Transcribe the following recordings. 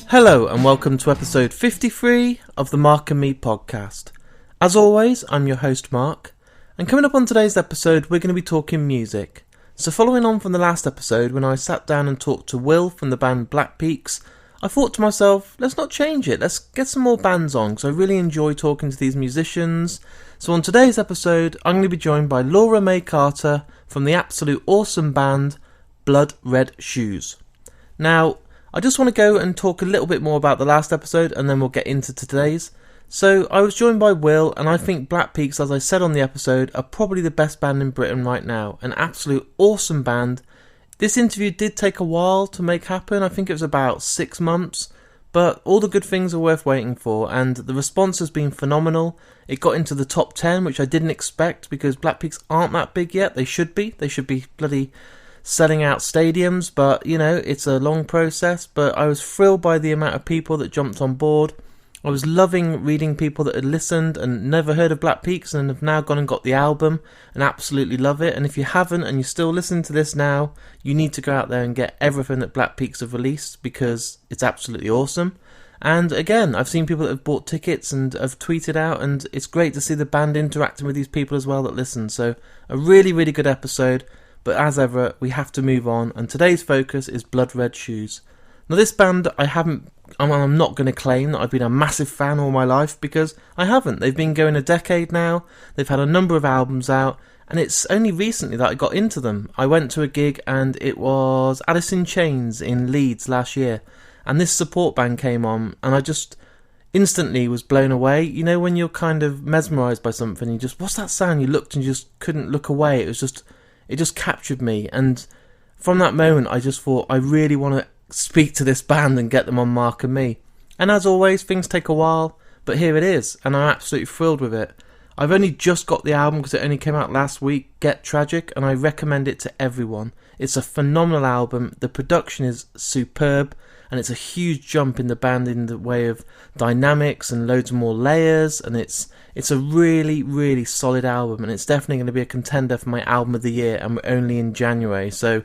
Hello and welcome to episode 53 of the Mark and Me podcast. As always, I'm your host Mark, and coming up on today's episode we're going to be talking music. So following on from the last episode when I sat down and talked to Will from the band Black Peaks, I thought to myself, let's not change it, let's get some more bands on, because I really enjoy talking to these musicians. So on today's episode I'm going to be joined by Laura May Carter from the absolute awesome band Blood Red Shoes. Now, I just want to go and talk a little bit more about the last episode and then we'll get into today's. So I was joined by Will, and I think Black Peaks, as I said on the episode, are probably the best band in Britain right now. An absolute awesome band. This interview did take a while to make happen. I think it was about 6 months, but all the good things are worth waiting for, and the response has been phenomenal. It got into the top 10, which I didn't expect because Black Peaks aren't that big yet. They should be bloody selling out stadiums, but you know, it's a long process. But I was thrilled by the amount of people that jumped on board. I was loving reading people that had listened and never heard of Black Peaks and have now gone and got the album and absolutely love it. And if you haven't and you're still listening to this now, you need to go out there and get everything that Black Peaks have released because it's absolutely awesome. And again, I've seen people that have bought tickets and have tweeted out, and it's great to see the band interacting with these people as well that listen. So a really, really good episode. But as ever, we have to move on, and today's focus is Blood Red Shoes. Now this band, I'm not going to claim that I've been a massive fan all my life, because I haven't. They've been going a decade now, they've had a number of albums out, and it's only recently that I got into them. I went to a gig and it was Alice in Chains in Leeds last year, and this support band came on, and I just instantly was blown away. You know when you're kind of mesmerised by something, you just, what's that sound? You looked and you just couldn't look away. It just captured me, and from that moment I just thought, I really want to speak to this band and get them on Mark and Me. And as always, things take a while, but here it is, and I'm absolutely thrilled with it. I've only just got the album because it only came out last week, Get Tragic, and I recommend it to everyone. It's a phenomenal album, the production is superb, and it's a huge jump in the band in the way of dynamics and loads more layers, and it's a really, really solid album, and it's definitely going to be a contender for my album of the year, and we're only in January, so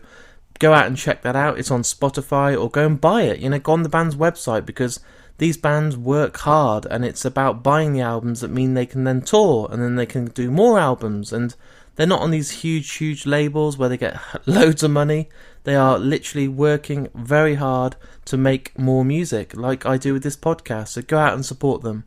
go out and check that out. It's on Spotify, or go and buy it. You know, go on the band's website, because these bands work hard, and it's about buying the albums that mean they can then tour, and then they can do more albums, and they're not on these huge labels where they get loads of money. They are literally working very hard to make more music, like I do with this podcast, so go out and support them.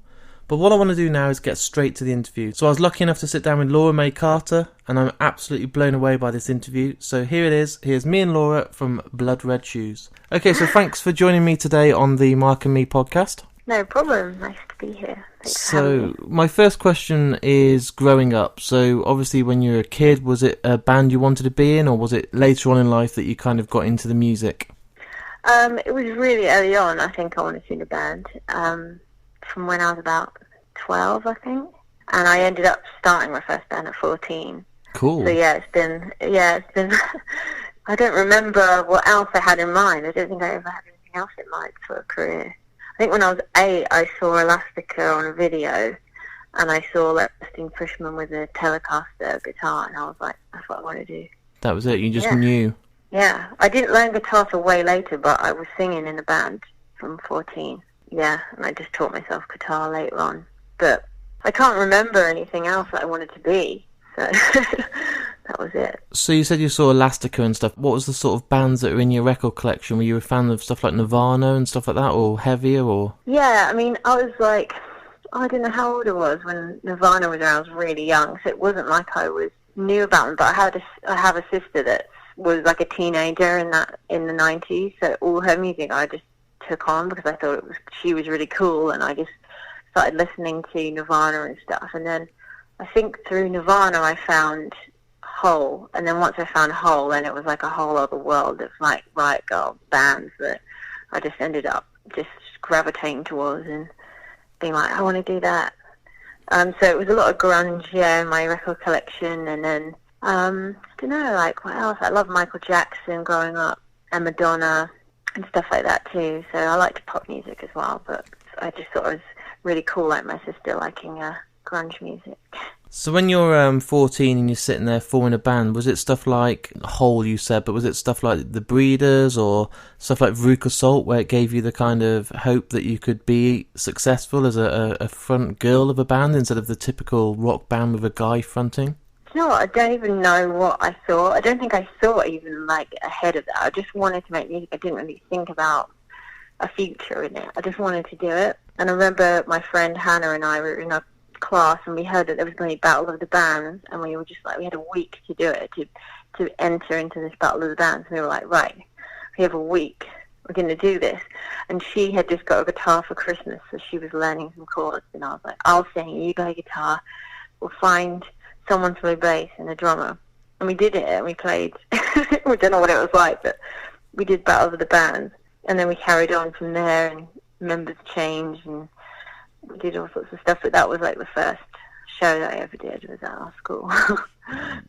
But what I want to do now is get straight to the interview. So I was lucky enough to sit down with Laura May Carter, and I'm absolutely blown away by this interview. So here it is. Here's me and Laura from Blood Red Shoes. Okay, so thanks for joining me today on the Mark and Me podcast. No problem. Nice to be here. Thanks for having me. My first question is growing up. So obviously when you were a kid, was it a band you wanted to be in, or was it later on in life that you kind of got into the music? It was really early on. I think I wanted to be in a band. From when I was about 12, I think. And I ended up starting my first band at 14. Cool. So it's been I don't remember what else I had in mind. I don't think I ever had anything else in mind for a career. I think when I was 8, I saw Elastica on a video, and I saw Leslie Pushman with a Telecaster guitar, and I was like, that's what I want to do. That was it, you just knew. Yeah, I didn't learn guitar till way later, but I was singing in a band from 14. Yeah, and I just taught myself guitar later on. But I can't remember anything else that I wanted to be, so that was it. So you said you saw Elastica and stuff. What was the sort of bands that were in your record collection? Were you a fan of stuff like Nirvana and stuff like that, or heavier, or...? Yeah, I mean, I was like, I don't know how old I was when Nirvana was around. I was really young, so it wasn't like I knew about them, but I have a sister that was like a teenager in the 90s, so all her music I just took on because I thought she was really cool, and I just started listening to Nirvana and stuff. And then I think through Nirvana I found Hole, and then once I found Hole, then it was like a whole other world of like riot girl bands that I just ended up just gravitating towards and being like, I want to do that. So it was a lot of grunge, in my record collection, and then I don't know, like what else? I love Michael Jackson growing up, and Madonna and stuff like that too. So I liked pop music as well, but I just thought it was really cool, like my sister liking grunge music. So when you're 14 and you're sitting there forming a band, was it stuff like Hole, you said, but was it stuff like The Breeders or stuff like Veruca Salt, where it gave you the kind of hope that you could be successful as a front girl of a band instead of the typical rock band with a guy fronting? You know what, I don't even know what I thought. I don't think I thought even, like, ahead of that. I just wanted to make music. I didn't really think about a future in it. I just wanted to do it. And I remember my friend Hannah and I were in a class and we heard that there was going to be Battle of the Bands, and we were just like, we had a week to do it, to enter into this Battle of the Bands. And we were like, right, we have a week, we're going to do this. And she had just got a guitar for Christmas, so she was learning some chords, and I was like, I'll sing, you play guitar, we'll find someone to play bass and a drummer. And we did it, and we played. We don't know what it was like, but we did Battle of the Bands, and then we carried on from there, and members changed, and we did all sorts of stuff. But that was like the first show that I ever did, was at our school.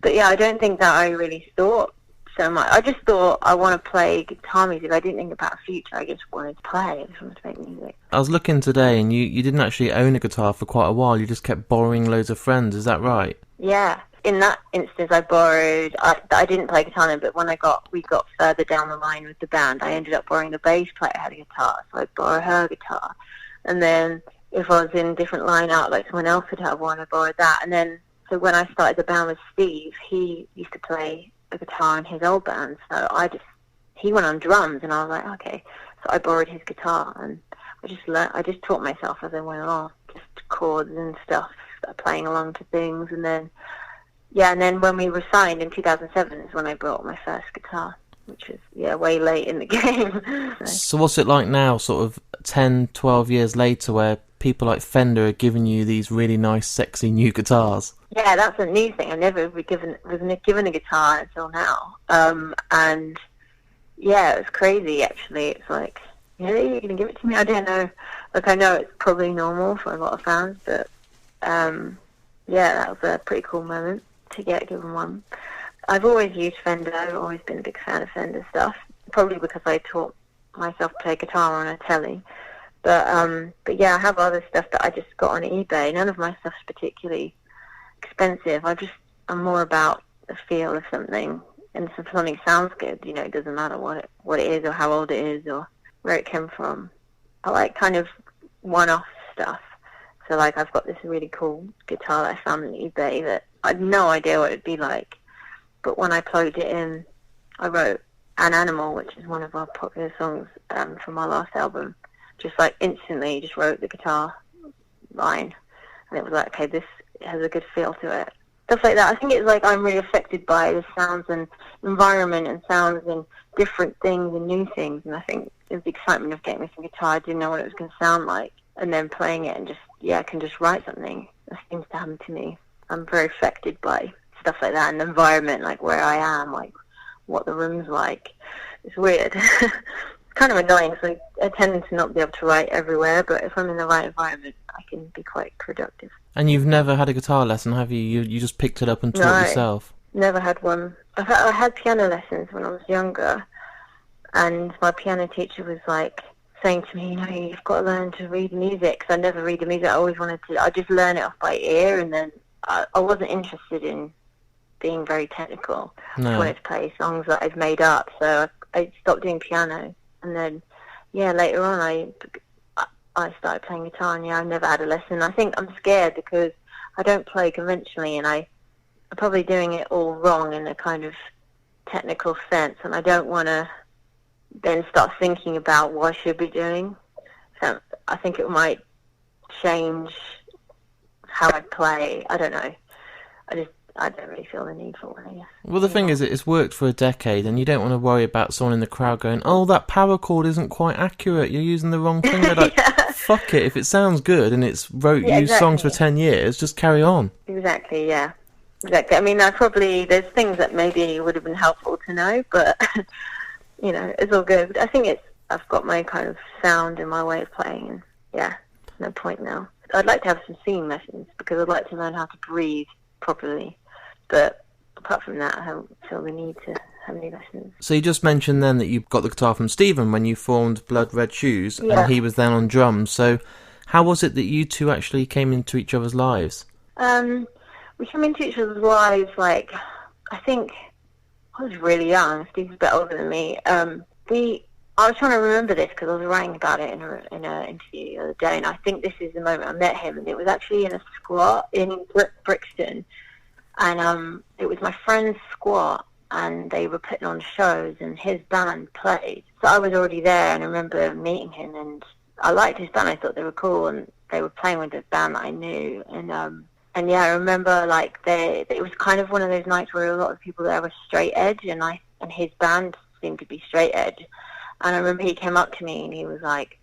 But yeah, I don't think that I really thought so much. I just thought I want to play guitar music. I didn't think about a future. I just wanted to play. I just wanted to make music. I was looking today, and you didn't actually own a guitar for quite a while. You just kept borrowing loads of friends. Is that right? Yeah. In that instance, I borrowed. I didn't play guitar then, but when we got further down the line with the band, I ended up borrowing the bass player had a guitar, so I'd borrow her guitar. And then if I was in a different line out, like someone else would have one, I borrowed that. And then, so when I started the band with Steve, he used to play a guitar in his old band, so he went on drums, and I was like, okay. So I borrowed his guitar, and I just taught myself as I went along, just chords and stuff, playing along to things. And then, yeah, and then when we were signed in 2007 is when I bought my first guitar, which is, way late in the game. So what's it like now, sort of 10, 12 years later, where people like Fender are giving you these really nice, sexy new guitars? Yeah, that's a new thing. I never was given a guitar until now. And, yeah, it was crazy, actually. It's like, really? You're going to give it to me? I don't know. Like, I know it's probably normal for a lot of fans, but, yeah, that was a pretty cool moment to get given one. I've always used Fender. I've always been a big fan of Fender stuff, probably because I taught myself to play guitar on a telly. But yeah, I have other stuff that I just got on eBay. None of my stuff's particularly expensive. I'm more about the feel of something, and if something sounds good, it doesn't matter what it is or how old it is or where it came from. I like kind of one-off stuff. So like I've got this really cool guitar that I found on eBay that I had no idea what it'd be like. But when I plugged it in, I wrote An Animal, which is one of our popular songs from our last album. Just like instantly just wrote the guitar line. And it was like, okay, this has a good feel to it. Stuff like that. I think it's like I'm really affected by the sounds and environment and sounds and different things and new things. And I think it was the excitement of getting me some guitar. I didn't know what it was going to sound like. And then playing it and I can just write something. That seems to happen to me. I'm very affected by stuff like that and the environment, like where I am, like what the room's like. It's weird. It's kind of annoying because I tend to not be able to write everywhere, but if I'm in the right environment, I can be quite productive. And you've never had a guitar lesson, have you? You just picked it up and taught yourself? Never had one. I had piano lessons when I was younger, and my piano teacher was like saying to me, you've got to learn to read music, because I never read the music. I just learn it off by ear, and then I wasn't interested in being very technical. No. I wanted to play songs that I've made up, so I stopped doing piano. And then, later on I started playing guitar, and I've never had a lesson. I think I'm scared because I don't play conventionally, and I'm probably doing it all wrong in a kind of technical sense, and I don't want to then start thinking about what I should be doing. So I think it might change how I play. I don't know. I don't really feel the need for one, I guess. Well, the thing is, it's worked for a decade, and you don't want to worry about someone in the crowd going, oh, that power chord isn't quite accurate, you're using the wrong thing. They're like, fuck it, if it sounds good and it's used songs for 10 years, just carry on. Exactly, yeah. Exactly. I mean, there's things that maybe would have been helpful to know, but, it's all good. I think I've got my kind of sound and my way of playing, and no point now. I'd like to have some singing lessons, because I'd like to learn how to breathe properly. But apart from that, I don't feel the need to have any lessons. So you just mentioned then that you got the guitar from Stephen when you formed Blood Red Shoes, and he was then on drums. So how was it that you two actually came into each other's lives? we came into each other's lives, like, I think I was really young. Steve's a bit older than me. I was trying to remember this because I was writing about it in a interview the other day, and I think this is the moment I met him, and it was actually in a squat in Brixton, and it was my friend's squat, and they were putting on shows, and his band played. So I was already there, and I remember meeting him, and I liked his band. I thought they were cool, and they were playing with a band that I knew, and yeah, I remember like it was kind of one of those nights where a lot of people there were straight edge, and his band seemed to be straight edge. And I remember he came up to me and he was like,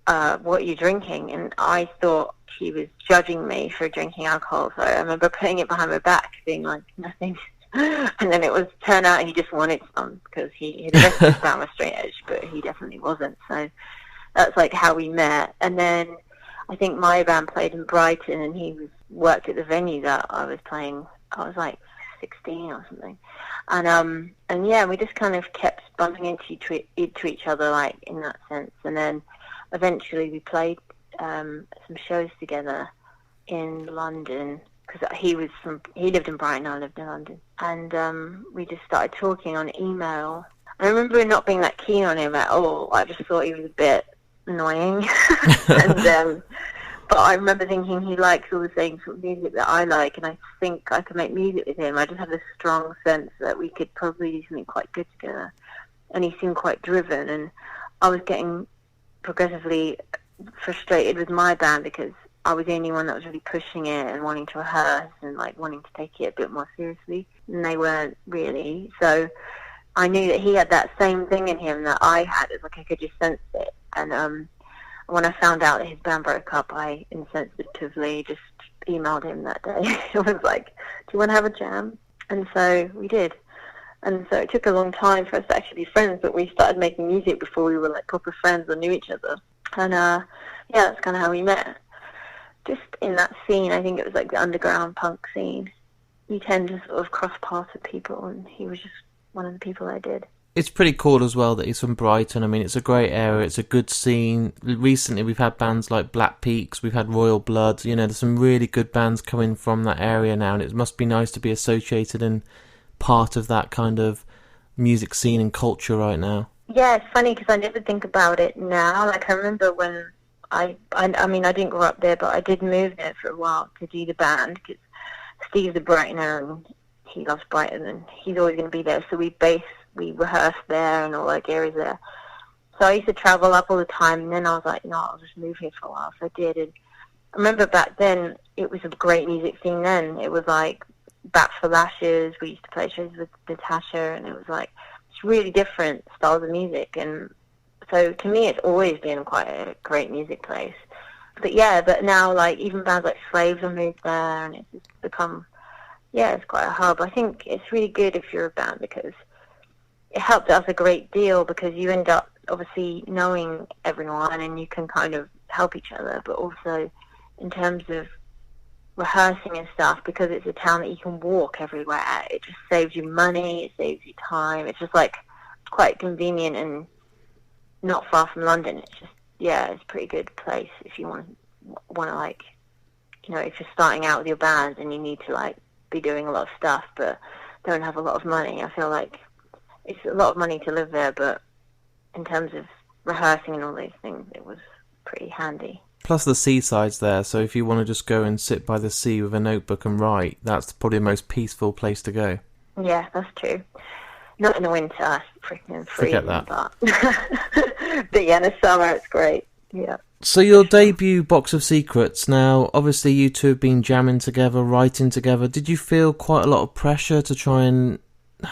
what are you drinking? And I thought he was judging me for drinking alcohol. So I remember putting it behind my back, being like, nothing. And then it turned out he just wanted some because the rest of his band was straight edge, but he definitely wasn't. So that's like how we met. And then I think my band played in Brighton, and he worked at the venue that I was playing. I was like 16 or something, and yeah, we just kind of kept bumping into each other, like, in that sense. And then eventually we played some shows together in London, because he lived in Brighton, I lived in London, and we just started talking on email. I remember not being that keen on him at all. I just thought he was a bit annoying, and but I remember thinking he likes all the same sort of music that I like, and I think I could make music with him. I just had a strong sense that we could probably do something quite good together. And he seemed quite driven, and I was getting progressively frustrated with my band because I was the only one that was really pushing it and wanting to rehearse and like wanting to take it a bit more seriously, and they weren't really. So I knew that he had that same thing in him that I had. It's like I could just sense it. And when I found out that his band broke up, I insensitively just emailed him that day. It was like, do you want to have a jam? And so we did. And so it took a long time for us to actually be friends, but we started making music before we were like proper friends or knew each other. And yeah, that's kind of how we met. Just in that scene, I think it was like the underground punk scene. You tend to sort of cross paths with people, and he was just one of the people I did. It's pretty cool as well that he's from Brighton. I mean, it's a great area, it's a good scene. Recently we've had bands like Black Peaks, we've had Royal Blood, you know, there's some really good bands coming from that area now, and it must be nice to be associated and part of that kind of music scene and culture right now. Yeah, it's funny because I never think about it now. Like, I remember when I mean, I didn't grow up there, but I did move there for a while to do the band, because Steve's a Brightoner and he loves Brighton, and he's always going to be there, so we rehearsed there and all like areas there. So I used to travel up all the time, and then I was like, no, I'll just move here for a while. So I did. And I remember back then, it was a great music scene then. It was like Bat for Lashes. We used to play shows with Natasha, and it was like, it's really different styles of music. And so to me, it's always been quite a great music place. But yeah, but now, like, even bands like Slaves have moved there, and it's just become, yeah, it's quite a hub. I think it's really good if you're a band, because it helped us a great deal, because you end up obviously knowing everyone and you can kind of help each other, but also in terms of rehearsing and stuff, because it's a town that you can walk everywhere, it just saves you money, it saves you time. It's just like quite convenient and not far from London. It's just, yeah, it's a pretty good place if you want to like, you know, if you're starting out with your band and you need to like be doing a lot of stuff but don't have a lot of money. I feel like it's a lot of money to live there, but in terms of rehearsing and all these things, it was pretty handy. Plus the seaside's there, so if you want to just go and sit by the sea with a notebook and write, that's probably the most peaceful place to go. Yeah, that's true. Not in the winter, it's freaking freezing. Forget that. But yeah, in the summer it's great. Yeah. So your debut, Box of Secrets, now obviously you two have been jamming together, writing together. Did you feel quite a lot of pressure to try and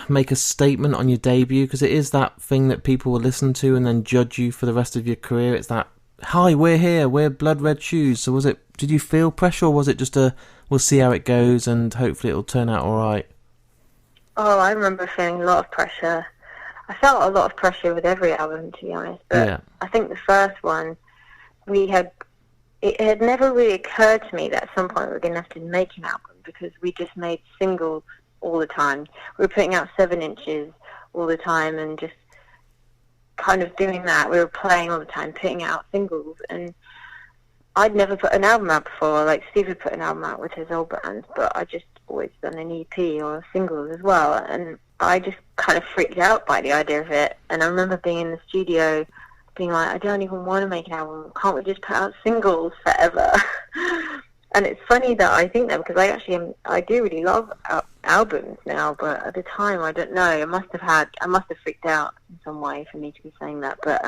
make a statement on your debut? Because it is that thing that people will listen to and then judge you for the rest of your career. It's that, hi, we're here, we're Blood Red Shoes. So did you feel pressure, or was it just we'll see how it goes and hopefully it'll turn out alright? Oh, I remember feeling a lot of pressure. I felt a lot of pressure with every album, to be honest. But yeah. I think the first one, it had never really occurred to me that at some point we were going to have to make an album, because we just made singles all the time. We were putting out 7 inches all the time and just kind of doing that. We were playing all the time, putting out singles, and I'd never put an album out before. Like, Steve had put an album out with his old band, but I just always done an EP or singles as well, and I just kind of freaked out by the idea of it. And I remember being in the studio being like, I don't even want to make an album, can't we just put out singles forever? And it's funny that I think that, because I do really love albums now, but at the time, I don't know, I must have freaked out in some way for me to be saying that. But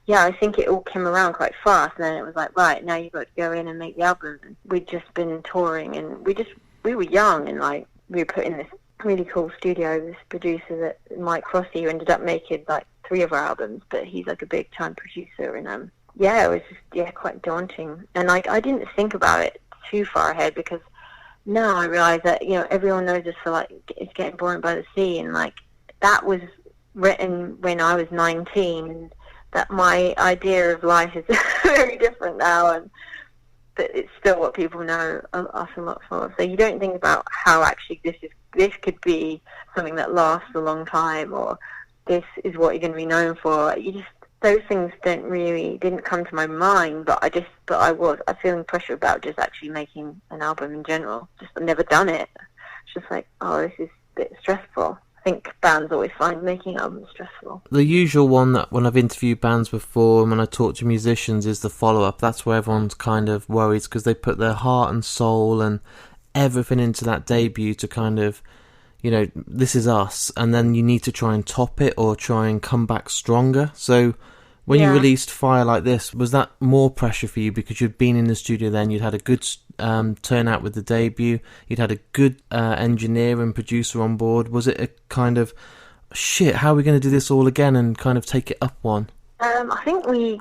yeah, I think it all came around quite fast, and then it was like, right, now you've got to go in and make the album. And we'd just been touring, and we were young, and like we were put in this really cool studio, this producer, that Mike Crosby, who ended up making like 3 of our albums, but he's like a big time producer, and yeah, it was just quite daunting. And I didn't think about it too far ahead, because now I realise that, you know, everyone knows us for like It's Getting Boring by the Sea, and like that was written when I was 19, and that my idea of life is very different now, but it's still what people know us a lot for. So you don't think about how actually this could be something that lasts a long time, or this is what you're going to be known for. Those things didn't come to my mind, but I was feeling pressure about just actually making an album in general. I've never done it. It's just like, oh, this is a bit stressful. I think bands always find making albums stressful. The usual one that when I've interviewed bands before and when I talk to musicians is the follow-up. That's where everyone's kind of worried, because they put their heart and soul and everything into that debut to kind of, you know, this is us, and then you need to try and top it or try and come back stronger. So when you released Fire Like This, was that more pressure for you because you'd been in the studio then, you'd had a good turnout with the debut, you'd had a good engineer and producer on board? Was it a kind of, shit, how are we going to do this all again, and kind of take it up one? I think we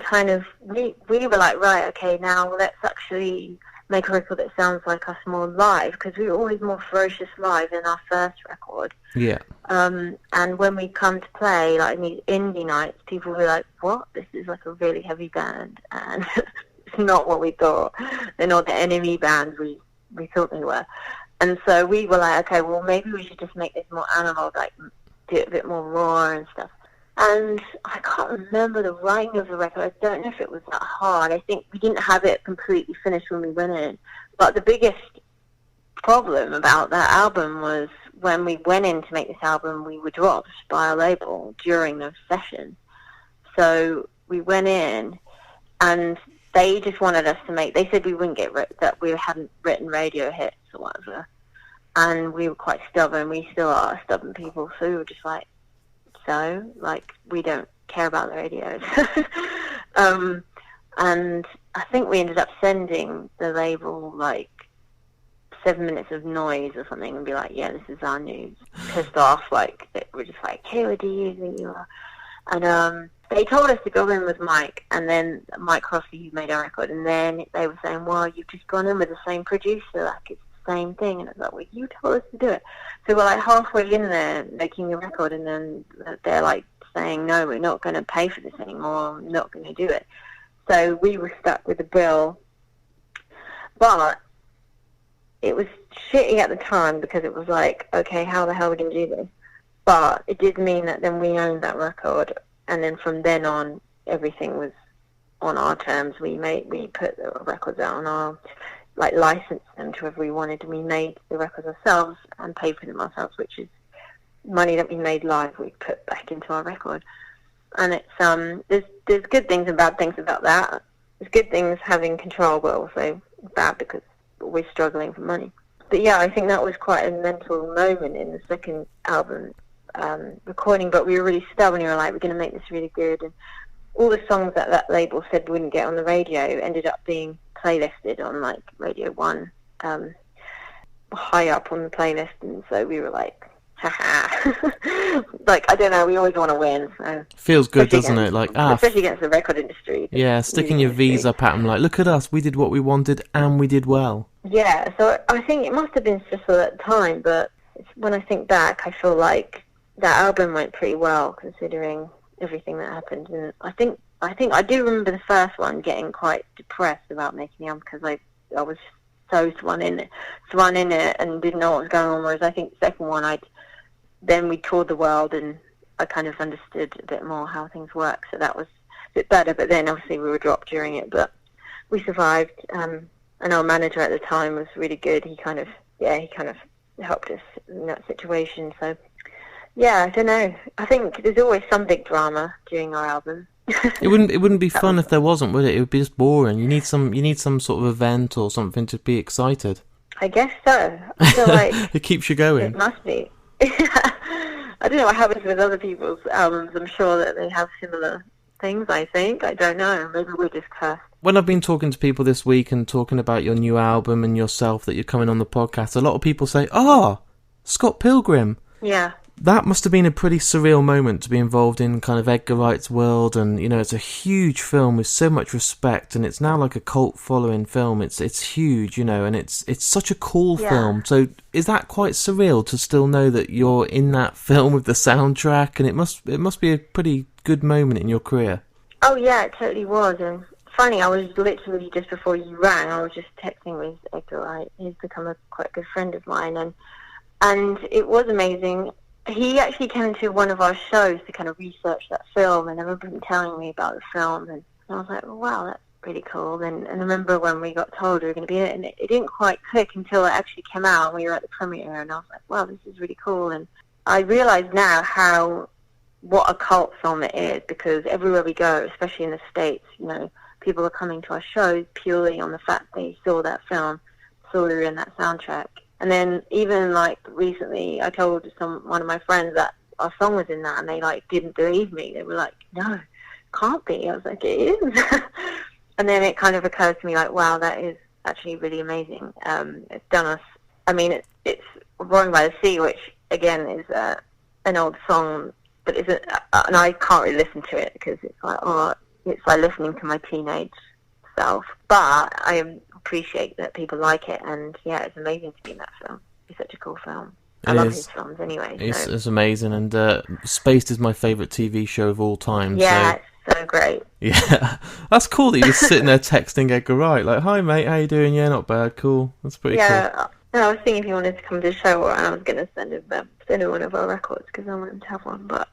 were like, right, okay, now let's actually make a record that sounds like us more live, because we were always more ferocious live in our first record. Yeah. And when we come to play, like in these indie nights, people were like, what? This is like a really heavy band. And it's not what we thought. They're not the enemy band we thought they were. And so we were like, okay, well, maybe we should just make this more analog, like do it a bit more raw and stuff. And I can't remember the writing of the record. I don't know if it was that hard. I think we didn't have it completely finished when we went in. But the biggest problem about that album was when we went in to make this album, we were dropped by our label during the session. So we went in, and they just wanted us to make... They said we wouldn't that we hadn't written radio hits or whatever. And we were quite stubborn. We still are stubborn people. So we were just like, so, like, we don't care about the radios. And I think we ended up sending the label, like, 7 minutes of noise or something, and be like, yeah, this is our news. Pissed off, like, we're just like, hey, what do you think you are? And they told us to go in with Mike, and then Mike Crosby, who made our record, and then they were saying, well, you've just gone in with the same producer, like, it's same thing. And I was like, well, you told us to do it. So we're like halfway in there making the record, and then they're like saying, no, we're not going to pay for this anymore, we're not going to do it. So we were stuck with the bill, but it was shitty at the time, because it was like, okay, how the hell are we going to do this? But it did mean that then we owned that record, and then from then on everything was on our terms. We put the records out on our, like, licensed them to whoever we wanted, and we made the records ourselves and paid for them ourselves, which is money that we made live we put back into our record. And it's there's good things and bad things about that. There's good things having control, but also bad because we're struggling for money. But yeah, I think that was quite a mental moment in the second album recording, but we were really stubborn. We were like, we're going to make this really good, and all the songs that label said wouldn't get on the radio ended up being playlisted on, like, Radio 1, high up on the playlist, and so we were like, haha. Like, I don't know, we always want to win. So. Feels good, doesn't it? Like, especially against the record industry. Yeah, sticking your V's up at them, like, look at us, we did what we wanted, and we did well. Yeah, so I think it must have been stressful at the time, but when I think back, I feel like that album went pretty well, considering everything that happened. And I think I do remember the first one getting quite depressed about making the album, because I was so swung in it and didn't know what was going on. Whereas I think the second one, then we toured the world, and I kind of understood a bit more how things work. So that was a bit better. But then obviously we were dropped during it, but we survived. And our manager at the time was really good. He kind of yeah, he kind of helped us in that situation. So yeah, I don't know. I think there's always some big drama during our album. It wouldn't be fun if there wasn't, would it? It would be just boring. You need some sort of event or something to be excited. I guess so. I feel like it keeps you going. It must be. I don't know what happens with other people's albums. I'm sure that they have similar things, I think. I don't know. Maybe we're just cursed. When I've been talking to people this week and talking about your new album and yourself that you're coming on the podcast, a lot of people say, Scott Pilgrim. Yeah. That must have been a pretty surreal moment to be involved in kind of Edgar Wright's world, and you know, it's a huge film with so much respect, and it's now like a cult following film. It's huge, you know, and it's such a cool film. So is that quite surreal to still know that you're in that film with the soundtrack, and it must be a pretty good moment in your career? Oh yeah, it totally was. And funny, I was literally just before you rang, I was just texting with Edgar Wright. He's become a quite good friend of mine, and it was amazing. He actually came to one of our shows to kind of research that film, and I remember him telling me about the film, and I was like, oh, wow, that's really cool. And I remember when we got told we were going to be in it, and it didn't quite click until it actually came out, and we were at the premiere, and I was like, wow, this is really cool. And I realise now what a cult film it is, because everywhere we go, especially in the States, you know, people are coming to our shows purely on the fact they saw that film, saw we were in that soundtrack. And then even like recently, I told one of my friends that our song was in that, and they like didn't believe me. They were like, "No, can't be." I was like, "It is." And then it kind of occurred to me like, "Wow, that is actually really amazing." It's done us. I mean, it's "Roaring by the Sea," which again is an old song, but and I can't really listen to it because it's like listening to my teenage self. But I appreciate that people like it, and yeah, it's amazing to be in that film. It's such a cool film. I love his films anyway. It's amazing, and Spaced is my favourite TV show of all time. Yeah, it's so great. Yeah, that's cool that you're just sitting there texting Edgar Wright, like, "Hi mate, how you doing? Yeah, not bad, cool." That's pretty cool. Yeah, I was thinking if he wanted to come to the show, and I was going to send him one of our records because I want him to have one, but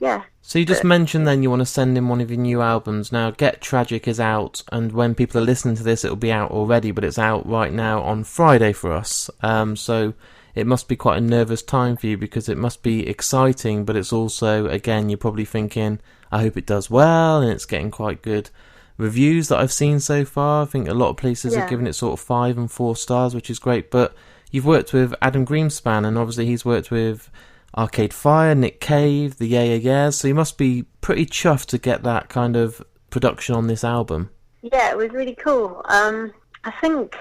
yeah. So you just mentioned then you want to send in one of your new albums. Now, Get Tragic is out, and when people are listening to this, it'll be out already, but it's out right now on Friday for us. So it must be quite a nervous time for you, because it must be exciting, but it's also, again, you're probably thinking, I hope it does well, and it's getting quite good reviews that I've seen so far. I think a lot of places have given it sort of 5 and 4 stars, which is great. But you've worked with Adam Greenspan, and obviously he's worked with Arcade Fire, Nick Cave, the Yeah Yeah Yeahs, so you must be pretty chuffed to get that kind of production on this album. Yeah, it was really cool. I think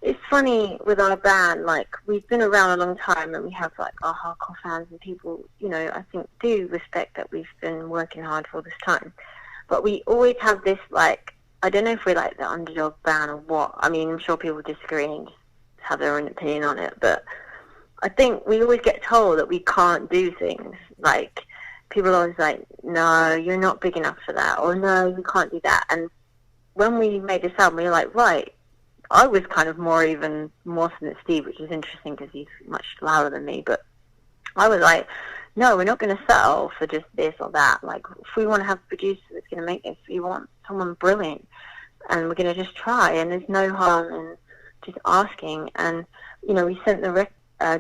it's funny with our band, like, we've been around a long time, and we have, like, our hardcore fans, and people, you know, I think do respect that we've been working hard for this time. But we always have this, like, I don't know if we're, like, the underdog band or what. I mean, I'm sure people disagree and just have their own opinion on it, but I think we always get told that we can't do things. Like, people are always like, no, you're not big enough for that, or no, you can't do that. And when we made this album, we were like, right, I was kind of more than Steve, which is interesting because he's much louder than me, but I was like, no, we're not going to settle for just this or that. Like, if we want to have a producer that's going to make this, we want someone brilliant, and we're going to just try, and there's no harm in just asking. And, you know, we sent the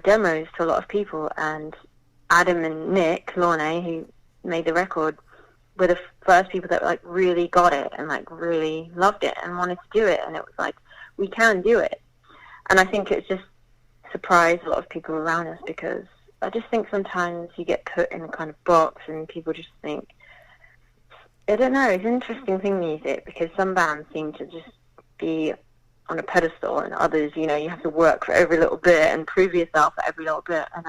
demos to a lot of people, and Adam and Nick Launay, who made the record, were the first people that like really got it and like really loved it and wanted to do it, and it was like, we can do it. And I think it's just surprised a lot of people around us, because I just think sometimes you get put in a kind of box and people just think, I don't know, it's an interesting thing, music, because some bands seem to just be on a pedestal, and others, you know, you have to work for every little bit and prove yourself for every little bit, and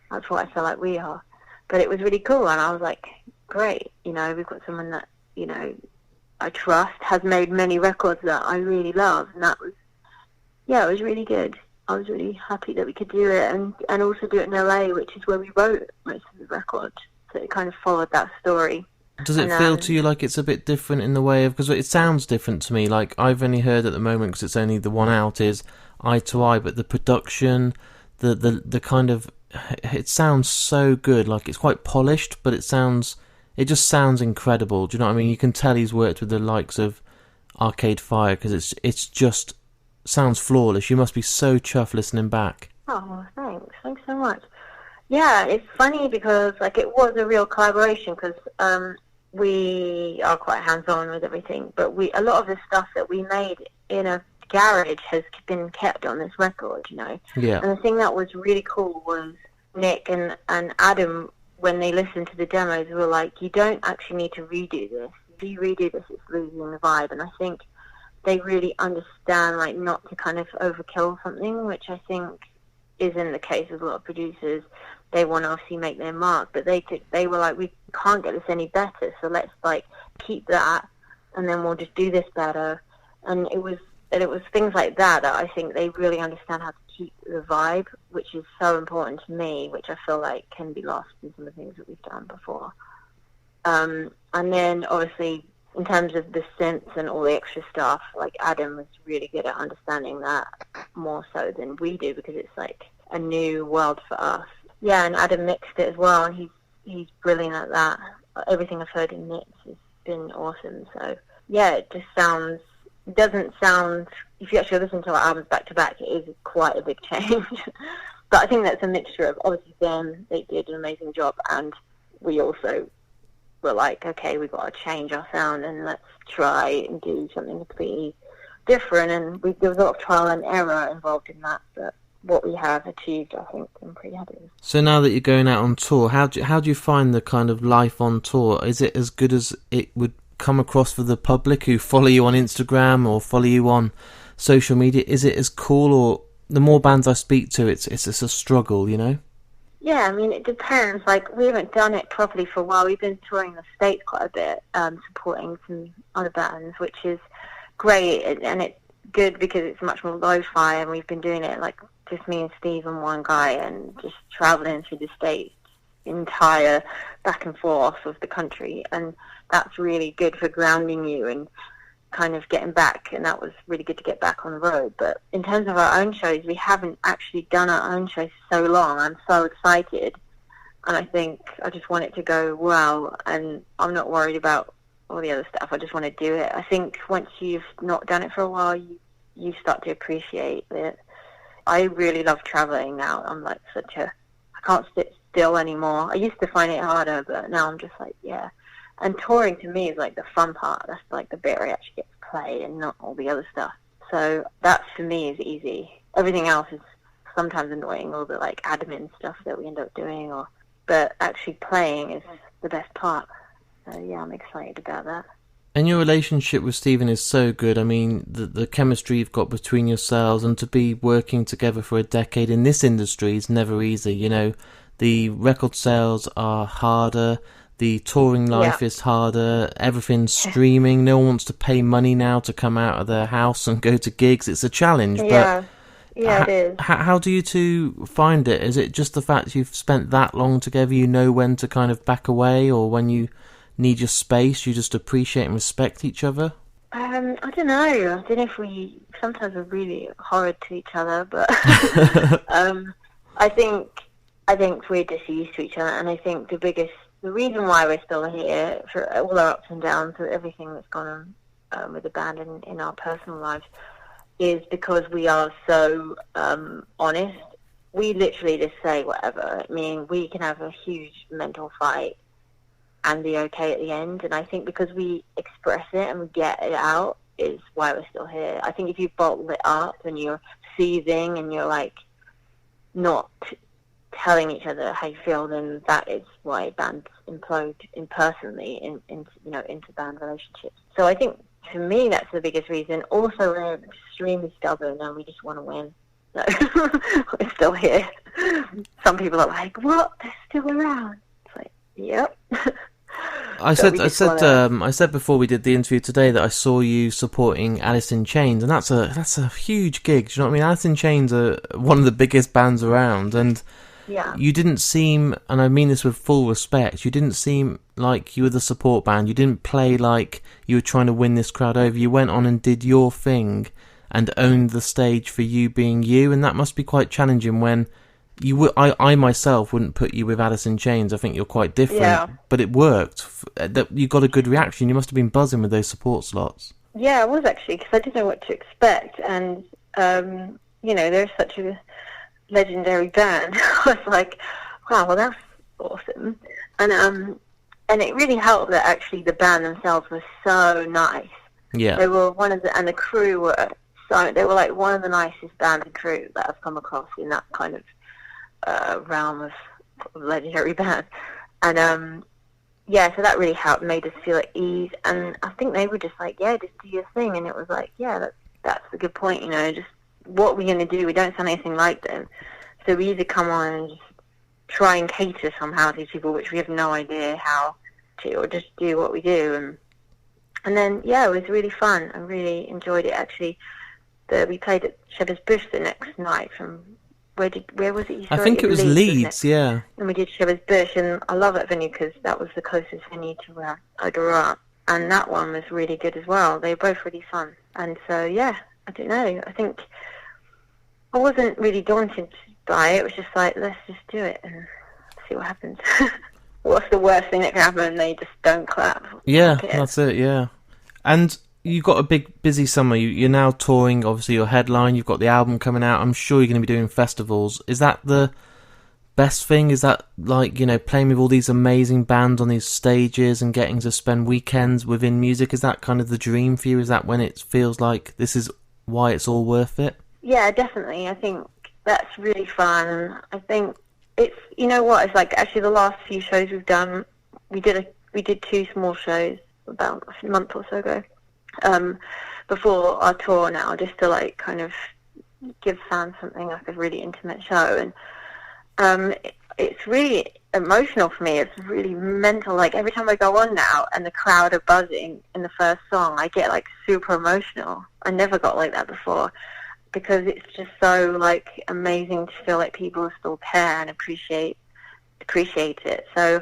that's what I feel like we are. But it was really cool, and I was like, great, you know, we've got someone that, you know, I trust, has made many records that I really love, and that was, yeah, it was really good. I was really happy that we could do it, and also do it in LA, which is where we wrote most of the record, so it kind of followed that story. Does it feel to you like it's a bit different in the way of, because it sounds different to me, like I've only heard at the moment, because it's only the one out, is Eye to Eye, but the production, the kind of, it sounds so good, like it's quite polished, but it just sounds incredible. Do you know what I mean? You can tell he's worked with the likes of Arcade Fire, because it's just sounds flawless. You must be so chuffed listening back. Oh, thanks. Thanks so much. Yeah, it's funny because like it was a real collaboration because we are quite hands-on with everything, but a lot of the stuff that we made in a garage has been kept on this record, you know. Yeah. And the thing that was really cool was Nick and Adam, when they listened to the demos, were like, you don't actually need to redo this. If you redo this, it's losing the vibe. And I think they really understand, like, not to kind of overkill something, which I think isn't the case with a lot of producers. They want to obviously make their mark, but they were like, we can't get this any better, so let's like keep that, and then we'll just do this better. And it was things like that I think they really understand how to keep the vibe, which is so important to me, which I feel like can be lost in some of the things that we've done before. And then obviously in terms of the synths and all the extra stuff, like Adam was really good at understanding that more so than we do, because it's like a new world for us. Yeah, and Adam mixed it as well, and he's brilliant at that. Everything I've heard in mix has been awesome. So yeah, it doesn't sound, if you actually listen to our albums back to back, it is quite a big change. But I think that's a mixture of, obviously them, they did an amazing job, and we also were like, okay, we've got to change our sound and let's try and do something completely different. And there was a lot of trial and error involved in that, but what we have achieved, I think I'm pretty happy with. So now that you're going out on tour, how do you find the kind of life on tour? Is it as good as it would come across for the public who follow you on Instagram or follow you on social media? Is it as cool, or the more bands I speak to, it's a struggle, you know? Yeah, I mean, it depends. Like, we haven't done it properly for a while. We've been touring the States quite a bit, supporting some other bands, which is great, and it's good because it's much more lo-fi, and we've been doing it like just me and Steve and one guy, and just traveling through the States, entire back and forth of the country, and that's really good for grounding you and kind of getting back, and that was really good to get back on the road. But in terms of our own shows, we haven't actually done our own shows so long. I'm so excited, and I think I just want it to go well, and I'm not worried about all the other stuff. I just want to do it. I think once you've not done it for a while, you start to appreciate it. I really love traveling now. I'm like I can't sit still anymore. I used to find it harder, but now I'm just like, yeah. And touring to me is like the fun part. That's like the bit where I actually get to play and not all the other stuff. So that for me is easy. Everything else is sometimes annoying, all the like admin stuff that we end up doing, but actually playing is the best part. So yeah, I'm excited about that. And your relationship with Stephen is so good. I mean, the chemistry you've got between yourselves, and to be working together for a decade in this industry is never easy. You know, the record sales are harder, the touring life is harder, everything's streaming. No one wants to pay money now to come out of their house and go to gigs. It's a challenge, but it is. How do you two find it? Is it just the fact you've spent that long together, you know when to kind of back away, or when you need your space, you just appreciate and respect each other? I don't know. I don't know if we sometimes are really horrid to each other, but I think we're just used to each other, and I think the reason why we're still here, for all our ups and downs, for everything that's gone on with the band and in our personal lives, is because we are so honest. We literally just say whatever. I mean, we can have a huge mental fight and be okay at the end. And I think because we express it and we get it out is why we're still here. I think if you bottle it up and you're seething and you're like not telling each other how you feel, then that is why bands implode impersonally into band relationships. So I think for me that's the biggest reason. Also, we're extremely stubborn and we just want to win. So we're still here. Some people are like, "What? They're still around?" It's like, "Yep." I said before we did the interview today that I saw you supporting Alice in Chains, and that's a huge gig. Do you know what I mean? Alice in Chains are one of the biggest bands around, and you didn't seem, and I mean this with full respect, you didn't seem like you were the support band. You didn't play like you were trying to win this crowd over. You went on and did your thing and owned the stage for you being you, and that must be quite challenging when I myself wouldn't put you with Alice in Chains. I think you're quite different, but it worked. You got a good reaction. You must have been buzzing with those support slots. Yeah, I was actually, because I didn't know what to expect, and they're such a legendary band. I was like, wow, well, that's awesome. And it really helped that actually the band themselves was so nice. Yeah. They were and the crew were they were like one of the nicest band and crew that I've come across in that kind of realm of legendary band. And so that really helped, made us feel at ease. And I think they were just like, yeah, just do your thing. And it was like, yeah, that's a good point, just what we're going to do. We don't sound anything like them. So we either come on and just try and cater somehow to these people, which we have no idea how to, or just do what we do. And then, it was really fun. I really enjoyed it, actually. We played at Shepherd's Bush the next night from... Where was it? You saw I think it was Leeds, yeah. And we did Shepherd's Bush, and I love that venue because that was the closest venue to where I grew up. And that one was really good as well. They were both really fun. And so, I don't know. I think I wasn't really daunted by it. It was just like, let's just do it and see what happens. What's the worst thing that can happen? They just don't clap. Yeah, that's it, yeah. And you've got a big, busy summer. You're now touring, obviously, your headline. You've got the album coming out. I'm sure you're going to be doing festivals. Is that the best thing? Is that, like, playing with all these amazing bands on these stages and getting to spend weekends within music? Is that kind of the dream for you? Is that when it feels like this is why it's all worth it? Yeah, definitely. I think that's really fun. And I think it's, it's like actually the last few shows we've done, we did 2 small shows about a month or so ago. Before our tour now, just to like kind of give fans something like a really intimate show. And it's really emotional for me. It's really mental. Like every time I go on now and the crowd are buzzing in the first song, I get like super emotional. I never got like that before because it's just so like amazing to feel like people still care and appreciate it. So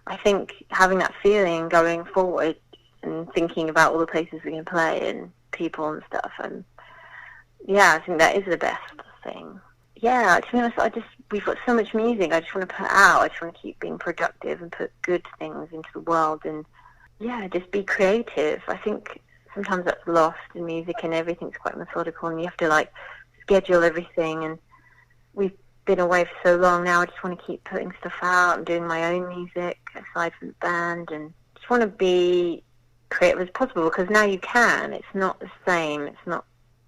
I think having that feeling going forward and thinking about all the places we can play and people and stuff, and I think that is the best thing. To be honest, we've got so much music I just want to put out. I just want to keep being productive and put good things into the world and just be creative. I think sometimes that's lost in music and everything's quite methodical and you have to like schedule everything, and we've been away for so long now. I just want to keep putting stuff out and doing my own music aside from the band, and just want to be creative as possible because now you can. It's not the same. It's not.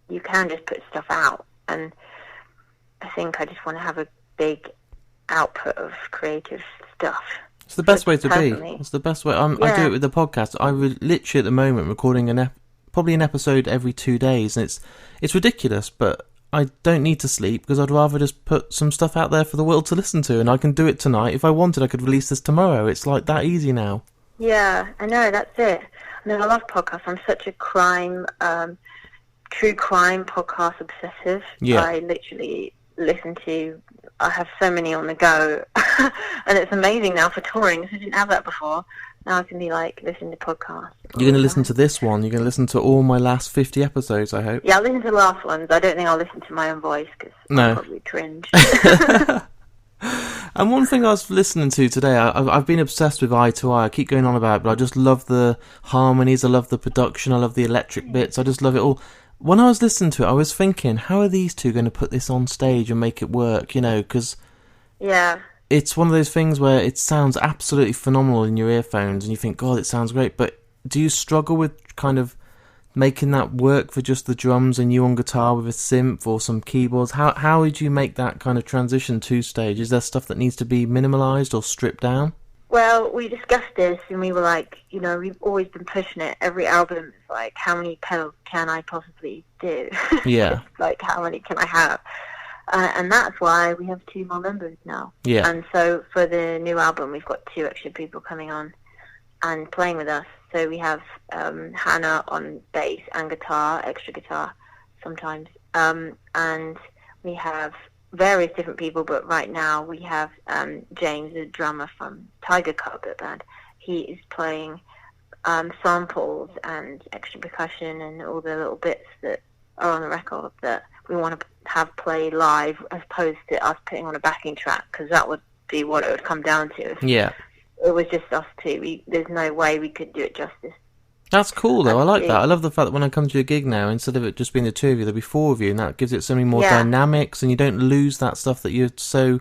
You can just put stuff out, and I think I just want to have a big output of creative stuff. It's the best way to be. It's the best way. I do it with the podcast. I literally at the moment recording probably an episode every 2 days, and it's ridiculous, but I don't need to sleep because I'd rather just put some stuff out there for the world to listen to, and I can do it tonight. If I wanted, I could release this tomorrow. It's like that easy now. Yeah, I know, that's it. I mean, I love podcasts. I'm such a true crime podcast obsessive. Yeah. I literally I have so many on the go, and it's amazing now for touring. I didn't have that before. Now I can be like listening to podcasts. You're going to listen to this one. You're going to listen to all my last 50 episodes, I hope. Yeah, I'll listen to the last ones. I don't think I'll listen to my own voice because I'll probably cringe. And one thing I was listening to today, I've been obsessed with Eye to Eye. I keep going on about it, but I just love the harmonies, I love the production, I love the electric bits, I just love it all. When I was listening to it, I was thinking, how are these two going to put this on stage and make it work, because it's one of those things where it sounds absolutely phenomenal in your earphones and you think, God, it sounds great, but do you struggle with kind of making that work for just the drums and you on guitar with a synth or some keyboards? How would you make that kind of transition to stage? Is there stuff that needs to be minimalised or stripped down? Well, we discussed this and we were like, we've always been pushing it. Every album is like, how many pedals can I possibly do? Yeah. Like, how many can I have? And that's why we have 2 more members now. Yeah. And so for the new album, we've got 2 extra people coming on and playing with us. So we have Hannah on bass and guitar, extra guitar sometimes. And we have various different people, but right now we have James, the drummer from Tiger Carpet Band. He is playing samples and extra percussion and all the little bits that are on the record that we want to have play live as opposed to us putting on a backing track, because that would be what it would come down to. Yeah. It was just us 2. There's no way we could do it justice. That's cool, though. I like that. I Absolutely. love the fact that when I come to a gig now, instead of it just being the two of you, there'll be four of you, and that gives it so many more Yeah. dynamics, and you don't lose that stuff that you're so,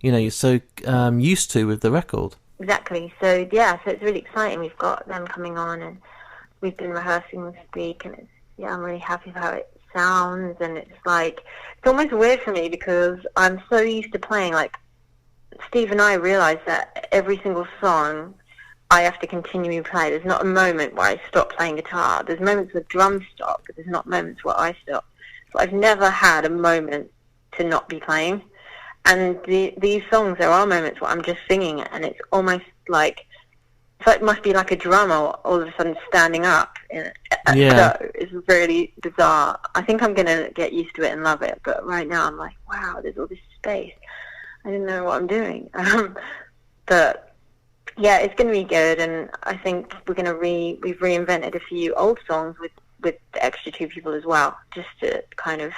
used to with the record. Exactly. So yeah, so it's really exciting. We've got them coming on, and we've been rehearsing this week, and I'm really happy with how it sounds. And it's almost weird for me because I'm so used to playing. Like Steve and I realised that every single song I have to continually play. There's not a moment where I stop playing guitar. There's moments where drums stop, but there's not moments where I stop. So I've never had a moment to not be playing. And these songs, there are moments where I'm just singing, and it's almost like, so it must be like a drummer all of a sudden standing up in a show. It's really bizarre. I think I'm going to get used to it and love it, but right now I'm like, wow, there's all this space. I didn't know what I'm doing. But yeah, it's going to be good, and I think we've reinvented a few old songs with the extra two people as well, just to kind of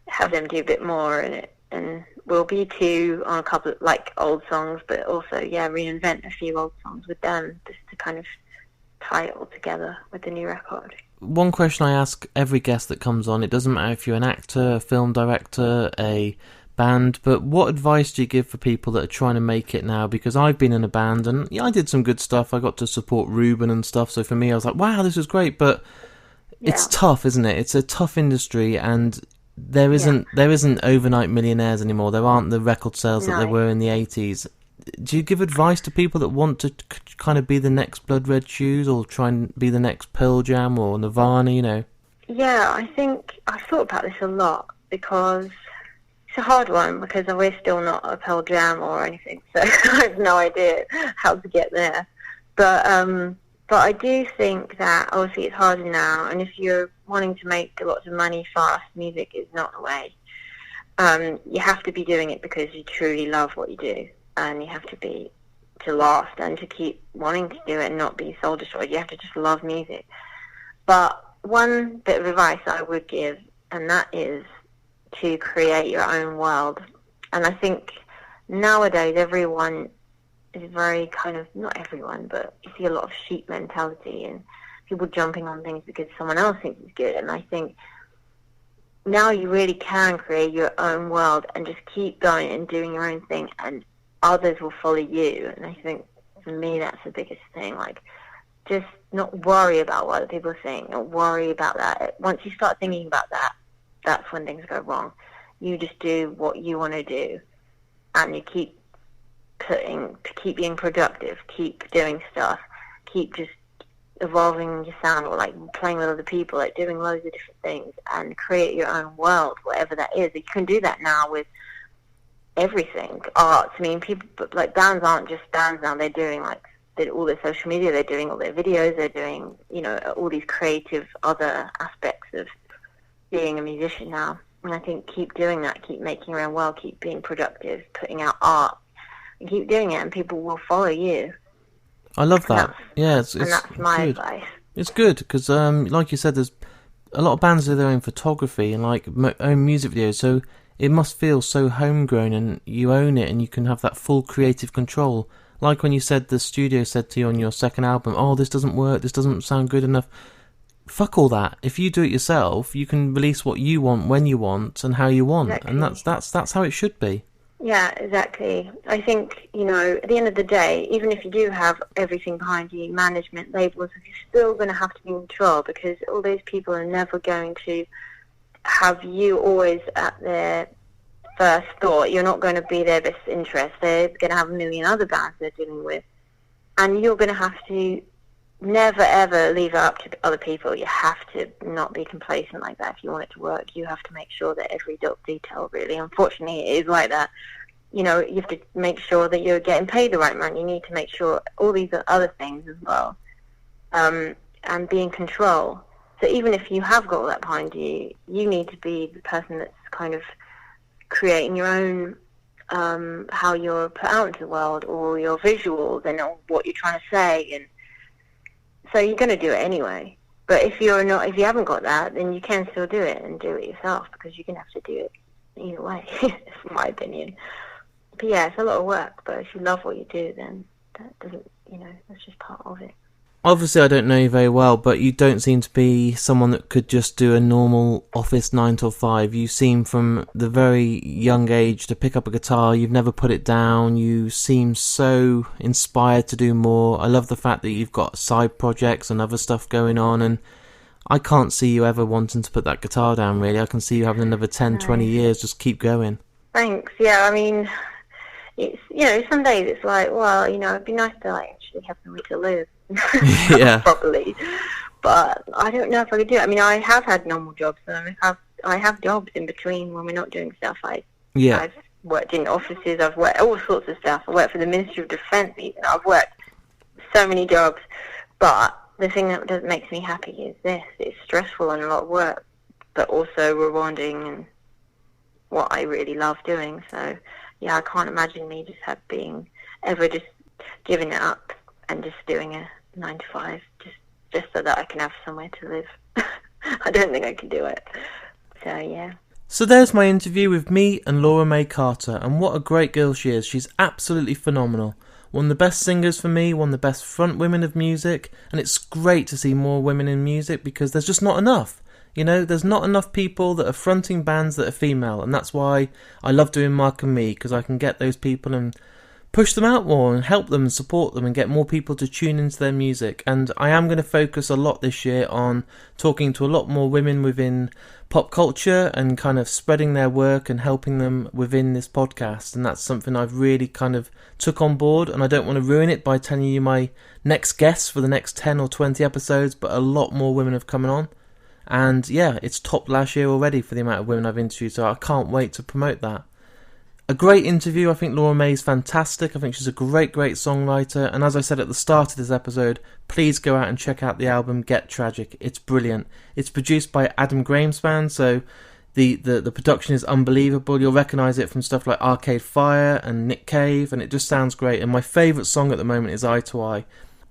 have them do a bit more in it. And we'll be two on a couple of old songs, but also reinvent a few old songs with them, just to kind of tie it all together with the new record. One question I ask every guest that comes on, it doesn't matter if you're an actor, a film director, a band, but what advice do you give for people that are trying to make it now? Because I've been in a band, and I did some good stuff. I got to support Ruben and stuff, so for me I was like, wow, this is great, but it's tough, isn't it? It's a tough industry, and there isn't overnight millionaires anymore. There aren't the record sales that there were in the 80s. Do you give advice to people that want to kind of be the next Blood Red Shoes, or try and be the next Pearl Jam or Nirvana, Yeah, I think I've thought about this a lot, because it's a hard one, because we're still not a Pearl Jam or anything, so I have no idea how to get there. But I do think that obviously it's harder now, and if you're wanting to make lots of money fast, music is not the way. You have to be doing it because you truly love what you do, and you have to last and to keep wanting to do it and not be soul destroyed. You have to just love music. But one bit of advice I would give, and that is to create your own world. And I think nowadays everyone is very kind of, not everyone, but you see a lot of sheep mentality and people jumping on things because someone else thinks it's good. And I think now you really can create your own world and just keep going and doing your own thing, and others will follow you. And I think for me that's the biggest thing, just not worry about what other people think, not worry about that. Once you start thinking about that, that's when things go wrong. You just do what you want to do, and you keep being productive, keep doing stuff, keep just evolving your sound, or playing with other people, doing loads of different things, and create your own world, whatever that is. You can do that now with everything. Arts, I mean, people, bands aren't just bands now. They're doing all their social media, they're doing all their videos, they're doing, all these creative other aspects of being a musician now. And I think keep doing that, keep making your own world, keep being productive, putting out art, and keep doing it, and people will follow you. I love that. It's that's my good. advice. It's good because, like you said, there's a lot of bands do their own photography and own music videos, so it must feel so homegrown, and you own it, and you can have that full creative control. Like when you said the studio said to you on your second album, "Oh, this doesn't work. This doesn't sound good enough." Fuck all that. If you do it yourself, you can release what you want, when you want, and how you want, and that's how it should be. Yeah, exactly. I think, at the end of the day, even if you do have everything behind you, management, labels, you're still going to have to be in control, because all those people are never going to have you always at their first thought. You're not going to be their best interest. They're going to have a million other bands they're dealing with. And you're going to have to never, ever leave it up to other people. You have to not be complacent like that. If you want it to work, you have to make sure that every detail, really, unfortunately, it is like that. You have to make sure that you're getting paid the right amount. You need to make sure all these other things as well, and be in control. So even if you have got all that behind you, you need to be the person that's kind of creating your own, how you're put out into the world, or your visuals, and what you're trying to say, and so you're going to do it anyway. But if you haven't got that, then you can still do it and do it yourself, because you're going to have to do it either way, in my opinion. But yeah, it's a lot of work, but if you love what you do, then that doesn't, that's just part of it. Obviously, I don't know you very well, but you don't seem to be someone that could just do a normal office 9 till 5. You seem from the very young age to pick up a guitar. You've never put it down. You seem so inspired to do more. I love the fact that you've got side projects and other stuff going on, and I can't see you ever wanting to put that guitar down, really. I can see you having another 10, 20 years. Just keep going. Thanks. Yeah, I mean, it's, some days it's like, well, it'd be nice to actually have somewhere to live. Yeah. Properly. But I don't know if I could do it. I mean, I have had normal jobs, and I have jobs in between when we're not doing stuff. I've worked in offices, I've worked all sorts of stuff. I worked for the Ministry of Defence even. I've worked so many jobs. But the thing that makes me happy is this. It's stressful and a lot of work, but also rewarding and what I really love doing. So, yeah, I can't imagine me just just giving it up and just doing a 9 to 5 just so that I can have somewhere to live. I don't think I can do it. So, yeah. So there's my interview with me and Laura May Carter, and what a great girl she is. She's absolutely phenomenal. One of the best singers for me, one of the best front women of music, and it's great to see more women in music because there's just not enough. There's not enough people that are fronting bands that are female, and that's why I love doing Mark and Me, because I can get those people and push them out more and help them and support them and get more people to tune into their music. And I am going to focus a lot this year on talking to a lot more women within pop culture and kind of spreading their work and helping them within this podcast. And that's something I've really kind of took on board, and I don't want to ruin it by telling you my next guests for the next 10 or 20 episodes, but a lot more women have come on. And yeah, it's topped last year already for the amount of women I've interviewed, so I can't wait to promote that. A great interview. I think Laura May is fantastic. I think she's a great songwriter. And as I said at the start of this episode, please go out and check out the album Get Tragic. It's brilliant. It's produced by Adam Graham's band, so the production is unbelievable. You'll recognise it from stuff like Arcade Fire and Nick Cave, and it just sounds great. And my favourite song at the moment is Eye to Eye.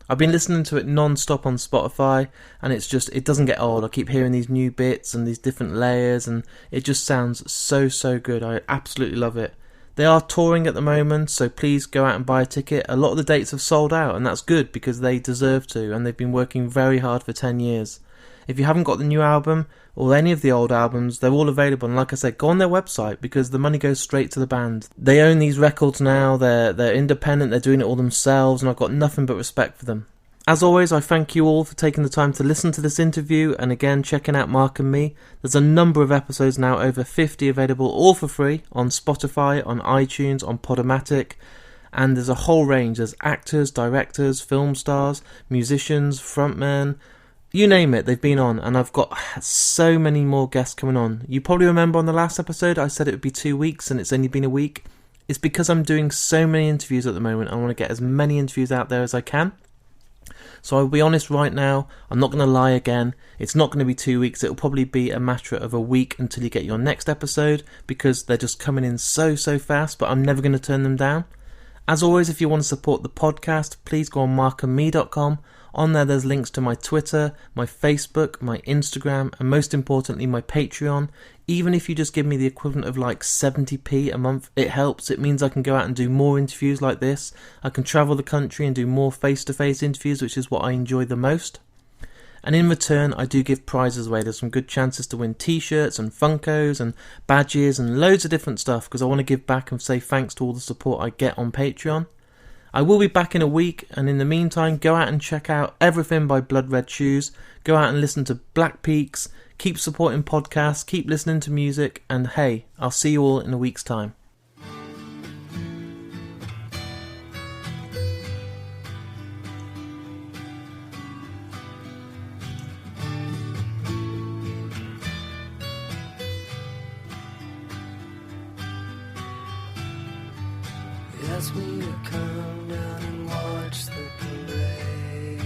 I've been listening to it non-stop on Spotify, and it doesn't get old. I keep hearing these new bits and these different layers, and it just sounds so good. I absolutely love it. They are touring at the moment, so please go out and buy a ticket. A lot of the dates have sold out, and that's good because they deserve to, and they've been working very hard for 10 years. If you haven't got the new album or any of the old albums, they're all available. And like I said, go on their website because the money goes straight to the band. They own these records now. They're independent. They're doing it all themselves, and I've got nothing but respect for them. As always, I thank you all for taking the time to listen to this interview, and again, checking out Mark and Me. There's a number of episodes now, over 50 available, all for free, on Spotify, on iTunes, on Podomatic, and there's a whole range. There's actors, directors, film stars, musicians, frontmen, you name it, they've been on, and I've got so many more guests coming on. You probably remember on the last episode, I said it would be 2 weeks, and it's only been a week. It's because I'm doing so many interviews at the moment. I want to get as many interviews out there as I can. So I'll be honest right now, I'm not going to lie again, it's not going to be 2 weeks, it'll probably be a matter of a week until you get your next episode, because they're just coming in so fast, but I'm never going to turn them down. As always, if you want to support the podcast, please go on markandme.com. On there, there's links to my Twitter, my Facebook, my Instagram, and most importantly, my Patreon. Even if you just give me the equivalent of like 70p a month, it helps. It means I can go out and do more interviews like this. I can travel the country and do more face-to-face interviews, which is what I enjoy the most. And in return, I do give prizes away. There's some good chances to win t-shirts and Funkos and badges and loads of different stuff, because I want to give back and say thanks to all the support I get on Patreon. I will be back in a week, and in the meantime, go out and check out everything by Blood Red Shoes. Go out and listen to Black Peaks. Keep supporting podcasts. Keep listening to music. And hey, I'll see you all in a week's time. Ask me to come down and watch the parade,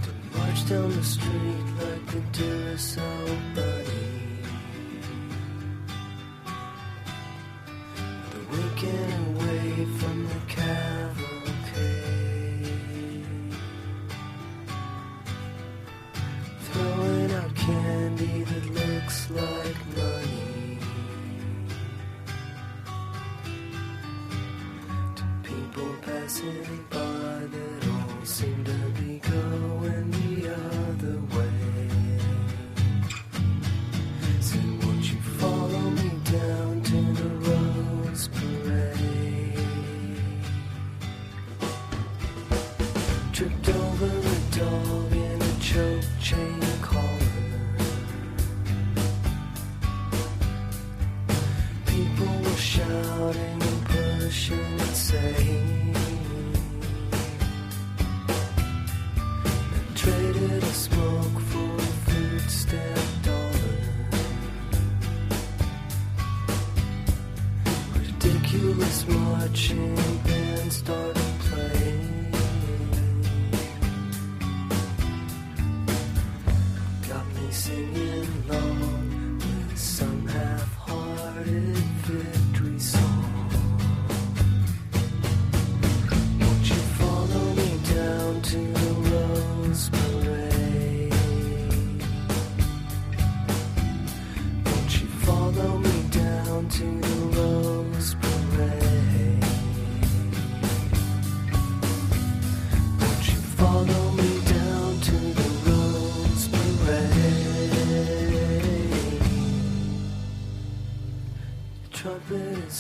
to march down the street like the Duracell bunny, the waking away from the cavalcade, throwing out candy that looks like money. Passing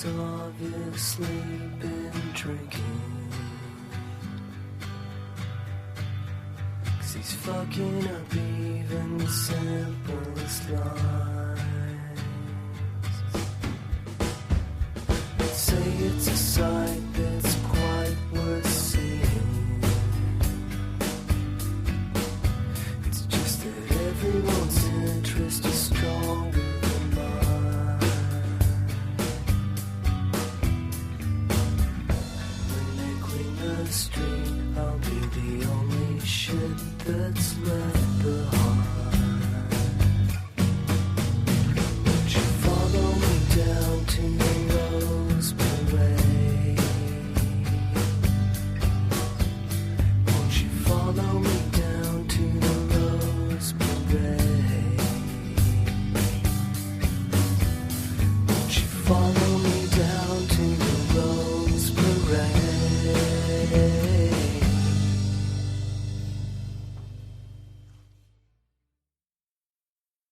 He's obviously been drinking, 'cause he's fucking up even the simplest lines. I'd say it's a sight that's quite worth seeing. It's just that everyone's interest is stronger than mine. When they clean the street, I'll be the only shit that's left behind.